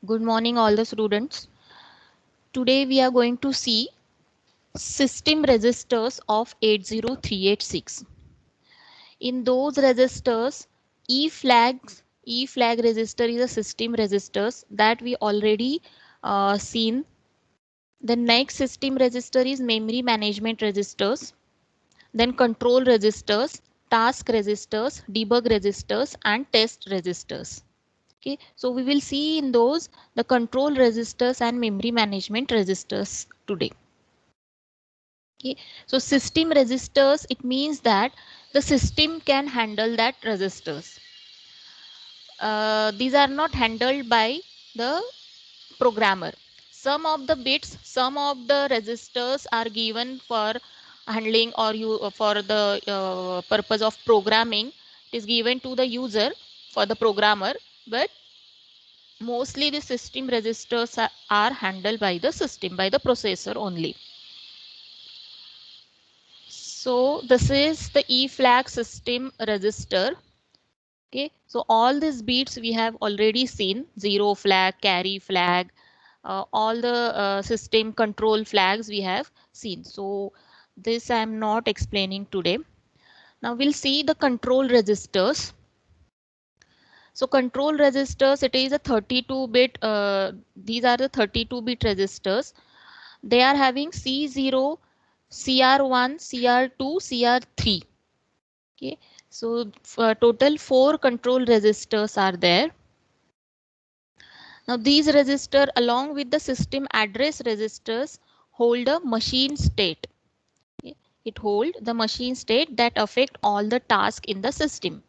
Good morning, all the students. Today we are going to see system registers of 80386. In those registers, E flag register is a system registers that we already seen. The next system register is memory management registers, then control registers, task registers, debug registers, and test registers. Okay, so we will see in those the control registers and memory management registers today. Okay, so system registers, it means that the system can handle that registers. These are not handled by the programmer. Some of the bits, some of the registers are given for handling or you for the purpose of programming. It is given to the user for the programmer, but mostly the system registers are handled by the system, by the processor only. So this is the E flag system register. Okay, so all these bits we have already seen: zero flag, carry flag, all the system control flags we have seen. So this I am not explaining today. Now we'll see the control registers. So control registers, it is a 32-bit, these are the 32-bit registers. They are having C0, CR1, CR2, CR3. Okay, so total 4 control registers are there. Now these registers along with the system address registers hold a machine state. Okay. It hold the machine state that affect all the tasks in the system.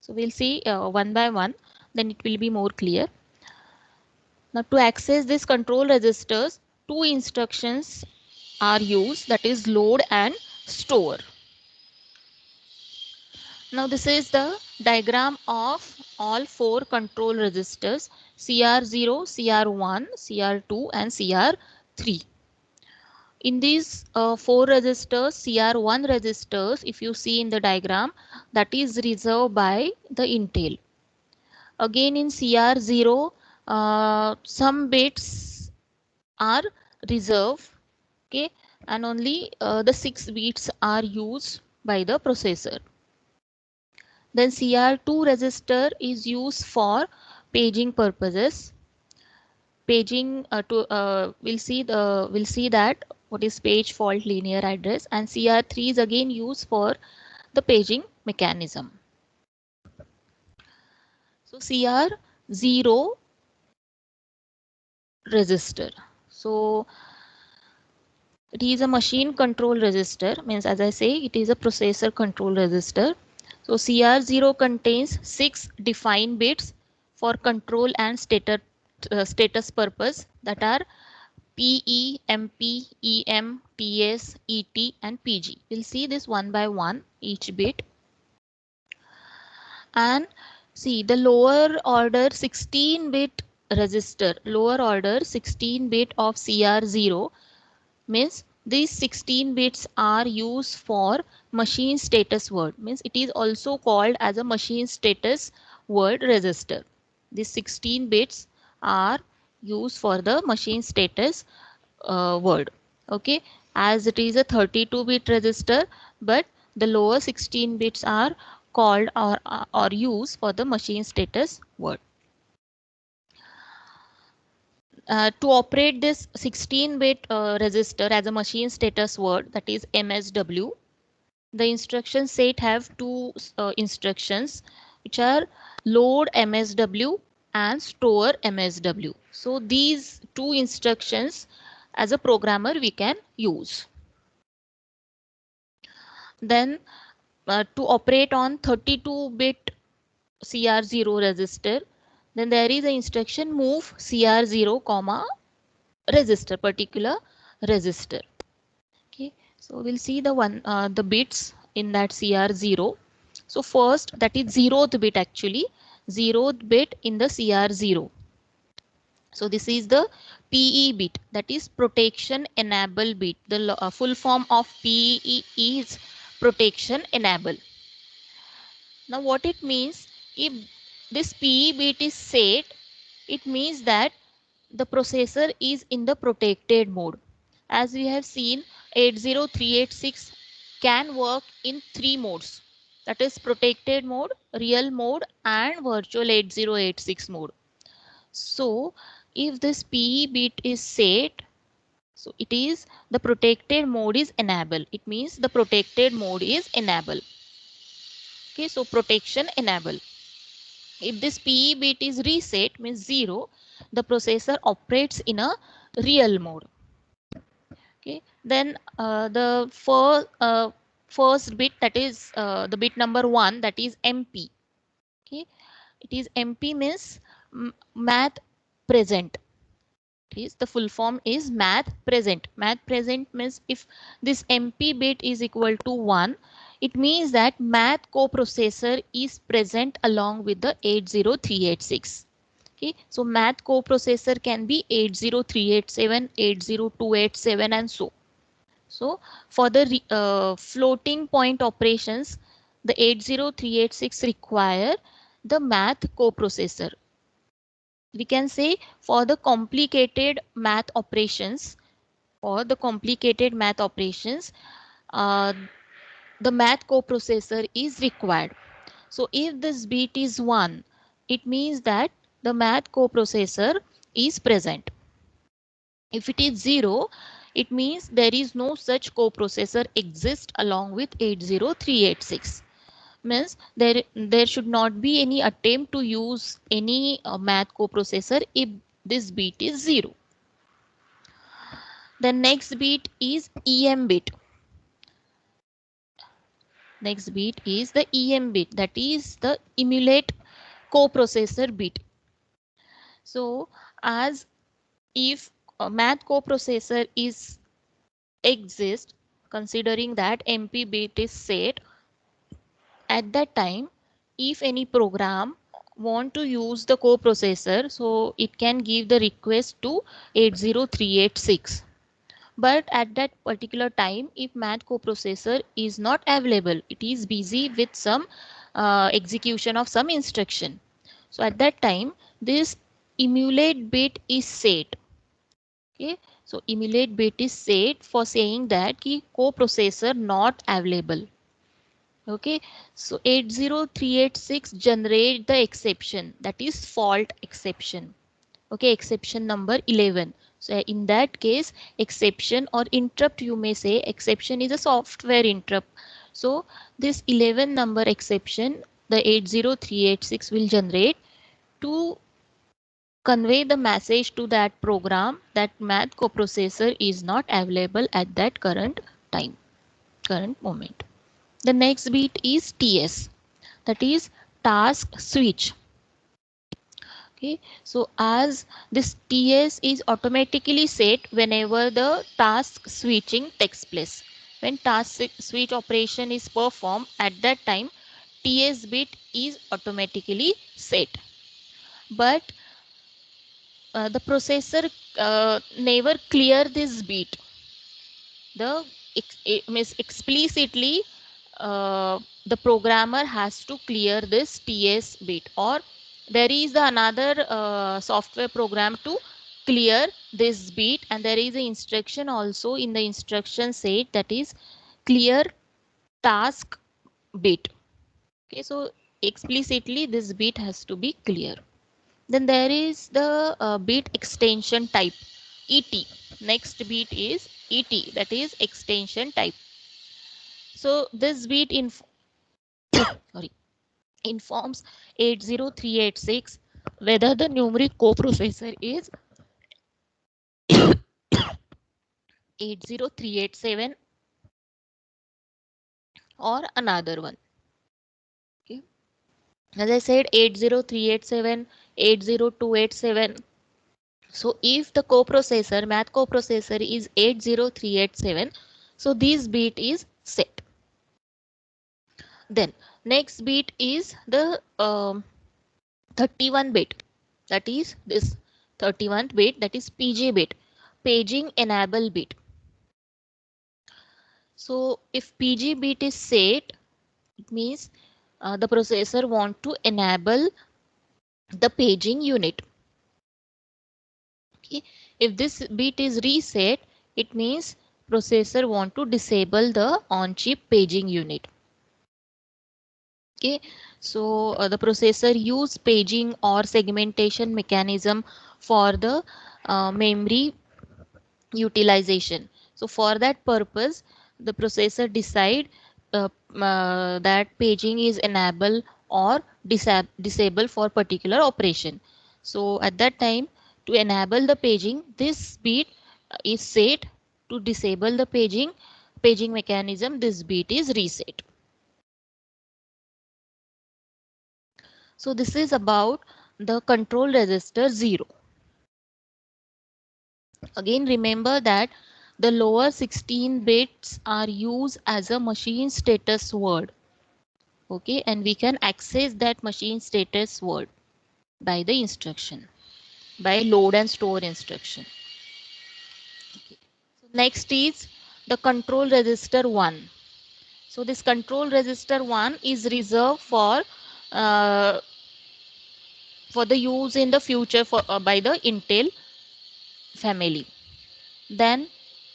So we'll see one by one, then it will be more clear. Now to access this control registers, two instructions are used, that is load and store. Now this is the diagram of all 4 control registers: CR0, CR1, CR2 and CR3. In these 4 registers, CR1 registers, if you see in the diagram, that is reserved by the Intel. Again in CR0, some bits are reserved, okay, and only the 6 bits are used by the processor. Then CR2 register is used for paging purposes. Paging we'll see that what is page fault linear address, and CR3 is again used for the paging mechanism. So CR0 register. So it is a machine control register, means as I say it is a processor control register. So CR0 contains 6 defined bits for control and status purpose, that are PE, MP, EM, TS, ET and PG. We'll see this one by one each bit. And see the lower order 16-bit register, lower order 16-bit of CR0, means these 16 bits are used for machine status word, means it is also called as a machine status word register. These 16 bits are used for the machine status word. Okay, as it is a 32-bit register, but the lower 16 bits are called or used for the machine status word. To operate this 16-bit register as a machine status word, that is MSW, the instruction set have two instructions, which are load MSW and store MSW. So these two instructions as a programmer we can use. Then to operate on 32-bit CR0 register, then there is an instruction move CR0 comma register, particular register. Okay, so we'll see the bits in that CR0. So first, that is 0th bit, actually 0th bit in the CR0. So this is the PE bit, that is protection enable bit. The full form of PE is protection enable. Now what it means, if this PE bit is set, it means that the processor is in the protected mode. As we have seen, 80386 can work in three modes, that is protected mode, real mode and virtual 8086 mode. So if this PE bit is set, so it is the protected mode is enable. It means the protected mode is enable. Okay, so protection enable. If this PE bit is reset means 0, the processor operates in a real mode. Okay, then first bit, that is the bit number 1, that is MP. Okay, it is MP means math present. Is the full form is math present. Math present means if this MP bit is equal to 1, it means that math coprocessor is present along with the 80386. Okay, so math coprocessor can be 80387, 80287 and so. So for the floating point operations, the 80386 require the math coprocessor. We can say for the complicated math operations, uh, the math coprocessor is required. So if this bit is 1, it means that the math coprocessor is present. If it is 0, it means there is no such coprocessor exist along with 80386. Means there should not be any attempt to use any math coprocessor if this bit is 0. The next bit is EM bit. Next bit is the EM bit, that is the emulate coprocessor bit. So as if a math coprocessor is exist, considering that MP bit is set, at that time if any program want to use the coprocessor, so it can give the request to 80386. But at that particular time, if math coprocessor is not available, it is busy with some execution of some instruction. So at that time, this emulate bit is set. Okay, so emulate bit is set for saying that ki coprocessor not available. Okay, so 80386 generate the exception, that is fault exception. Okay, exception number 11. So in that case, exception or interrupt, you may say exception is a software interrupt. So this 11 number exception, the 80386 will generate to convey the message to that program that math coprocessor is not available at that current moment. The next bit is TS, that is task switch. Okay, so as this TS is automatically set whenever the task switching takes place. When task switch operation is performed, at that time TS bit is automatically set. But the processor never clear this bit. The it means explicitly the programmer has to clear this TS bit, or there is another software program to clear this bit, and there is an instruction also in the instruction set, that is clear task bit. Okay, so explicitly this bit has to be clear. Then there is the bit extension type, ET. Next bit is ET, that is extension type. So this bit sorry, informs 80386 whether the numeric coprocessor is 80387 or another one. Okay. As I said, 80387, 80287. So if the coprocessor, math coprocessor is 80387, so this bit is set. Then next bit is the 31 bit, that is this 31 bit, that is PG bit, paging enable bit. So if PG bit is set, it means the processor want to enable the paging unit. Okay. If this bit is reset, it means processor want to disable the on-chip paging unit. Okay, so the processor use paging or segmentation mechanism for the memory utilization. So for that purpose, the processor decide that paging is enable or disable for particular operation. So at that time, to enable the paging, this bit is set. To disable the paging mechanism, this bit is reset. So this is about the control register 0. Again, remember that the lower 16 bits are used as a machine status word. Okay, and we can access that machine status word by the instruction, by load and store instruction. Okay. So next is the control register 1. So this control register 1 is reserved uh, for the use in the future by the Intel family. Then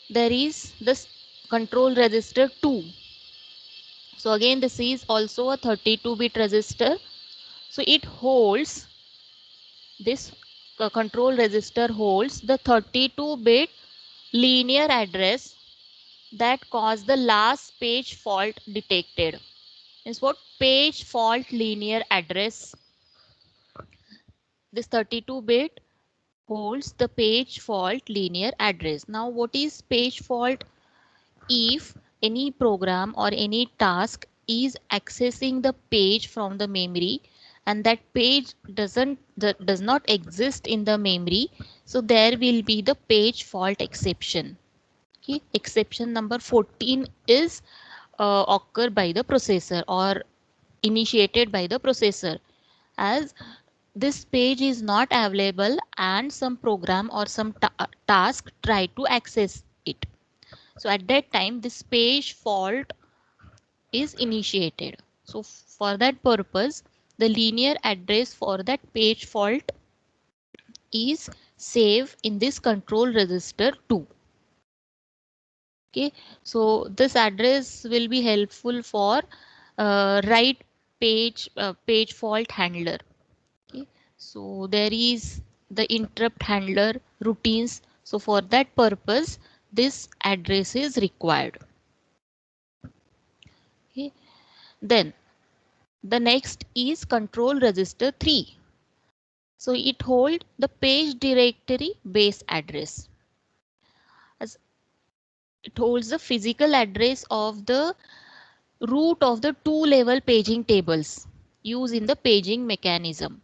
there is this control register 2. So again this is also a 32-bit register. So it holds this control register holds the 32-bit linear address that caused the last page fault detected. Is what page fault linear address. This 32-bit holds the page fault linear address. Now what is page fault? If any program or any task is accessing the page from the memory and that page does not exist in the memory, so there will be the page fault exception. Okay, exception number 14 is occur by the processor or initiated by the processor, as this page is not available and some program or some task try to access it. So at that time, this page fault is initiated. So for that purpose, the linear address for that page fault is saved in this control register 2. Okay, so this address will be helpful for write page fault handler. Okay, so there is the interrupt handler routines. So for that purpose, this address is required. Okay, then the next is control register 3. So it holds the page directory base address. As it holds the physical address of the root of the two-level paging tables used in the paging mechanism.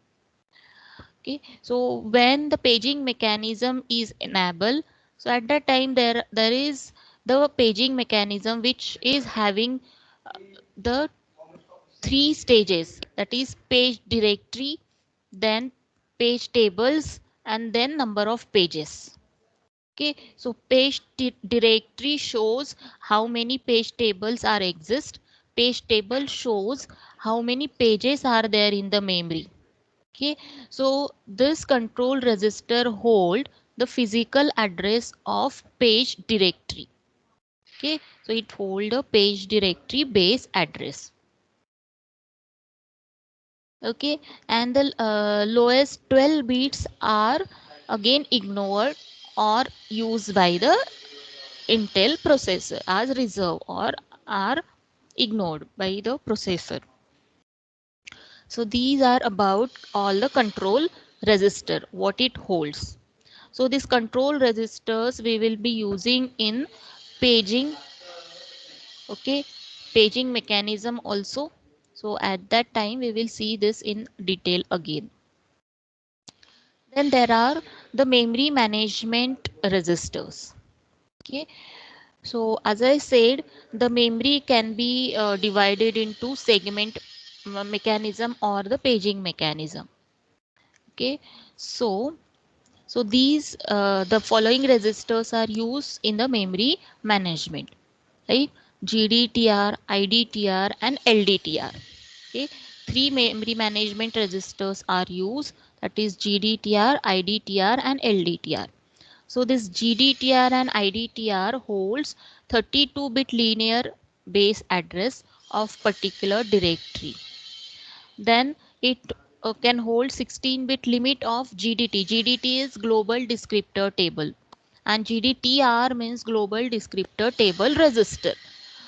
Okay, so when the paging mechanism is enabled, so at that time there is the paging mechanism which is having the three stages, that is page directory, then page tables, and then number of pages. Okay, so page directory shows how many page tables are exist. Page table shows how many pages are there in the memory. Okay, so this control register hold the physical address of page directory. Okay, so it hold a page directory base address. Okay, and the lowest 12 bits are again ignored or used by the Intel processor as reserve or are ignored by the processor. So these are about all the control register, what it holds. So these control registers we will be using in paging, okay, paging mechanism also. So at that time we will see this in detail again. Then there are the memory management registers. Okay, so as I said, the memory can be divided into segment mechanism or the paging mechanism. Okay, so these the following registers are used in the memory management, right? GDTR, IDTR, and LDTR. Okay, three memory management registers are used, that is GDTR, IDTR, and LDTR. So this GDTR and IDTR holds 32-bit linear base address of particular directory. Then it can hold 16-bit limit of GDT. GDT is global descriptor table and GDTR means global descriptor table register.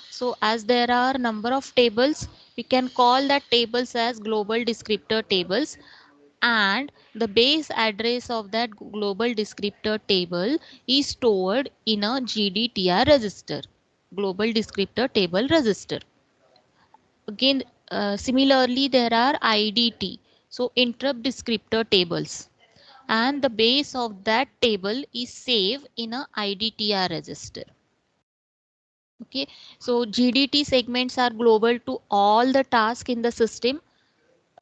So as there are number of tables, we can call that tables as global descriptor tables, and the base address of that global descriptor table is stored in a GDTR register, global descriptor table register. Again, similarly, there are IDT, so interrupt descriptor tables, and the base of that table is saved in a IDTR register. Okay, so GDT segments are global to all the tasks in the system.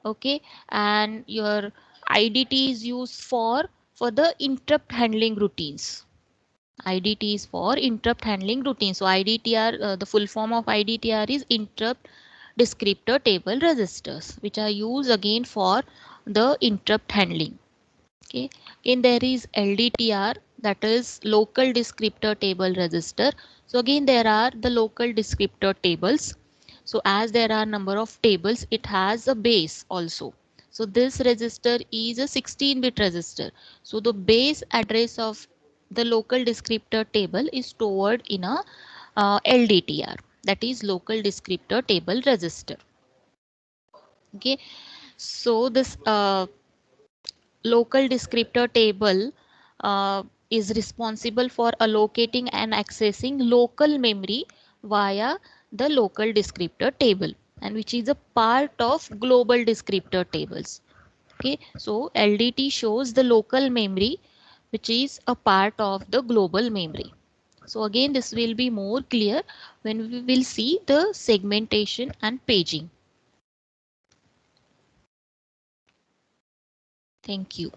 Okay, and your IDT is used for the interrupt handling routines. IDT is for interrupt handling routines. So IDTR, the full form of IDTR is interrupt descriptor table registers, which are used again for the interrupt handling. Okay, again there is LDTR, that is local descriptor table register. So again there are the local descriptor tables. So as there are number of tables, it has a base also. So this register is a 16-bit register. So the base address of the local descriptor table is stored in a LDTR, that is local descriptor table register. Okay, so this local descriptor table is responsible for allocating and accessing local memory via the local descriptor table, and which is a part of global descriptor tables. Okay, so LDT shows the local memory which is a part of the global memory. So again this will be more clear when we will see the segmentation and paging. Thank you.